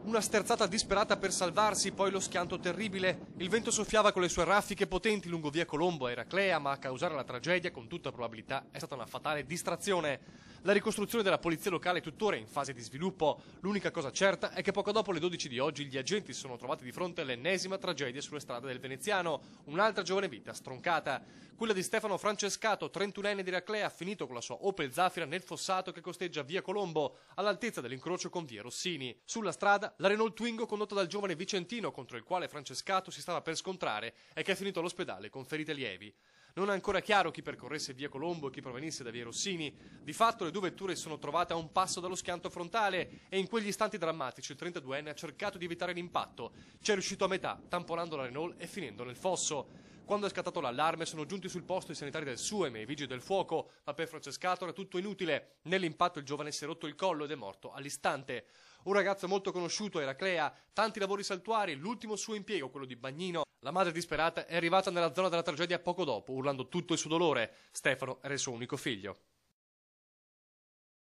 Una sterzata disperata per salvarsi, poi lo schianto terribile. Il vento soffiava con le sue raffiche potenti lungo via Colombo e Eraclea, ma a causare la tragedia, con tutta probabilità, è stata una fatale distrazione. La ricostruzione della polizia locale è tuttora in fase di sviluppo. L'unica cosa certa è che poco dopo le 12 di oggi gli agenti si sono trovati di fronte all'ennesima tragedia sulle strade del Veneziano. Un'altra giovane vita stroncata. Quella di Stefano Francescato, 31enne di Eraclea, finito con la sua Opel Zafira nel fossato che costeggia via Colombo, all'altezza dell'incrocio con via Rossini. Sulla strada, la Renault Twingo condotta dal giovane vicentino contro il quale Francescato si stava per scontrare e che è finito all'ospedale con ferite lievi. Non è ancora chiaro chi percorresse via Colombo e chi provenisse da via Rossini. Di fatto le due vetture si sono trovate a un passo dallo schianto frontale e in quegli istanti drammatici il 32enne ha cercato di evitare l'impatto. Ci è riuscito a metà, tamponando la Renault e finendo nel fosso. Quando è scattato l'allarme sono giunti sul posto i sanitari del SUEM e i vigili del fuoco, ma per Francescato era tutto inutile. Nell'impatto il giovane si è rotto il collo ed è morto all'istante. Un ragazzo molto conosciuto a Eraclea, tanti lavori saltuari, l'ultimo suo impiego, quello di bagnino. La madre disperata è arrivata nella zona della tragedia poco dopo, urlando tutto il suo dolore. Stefano era il suo unico figlio.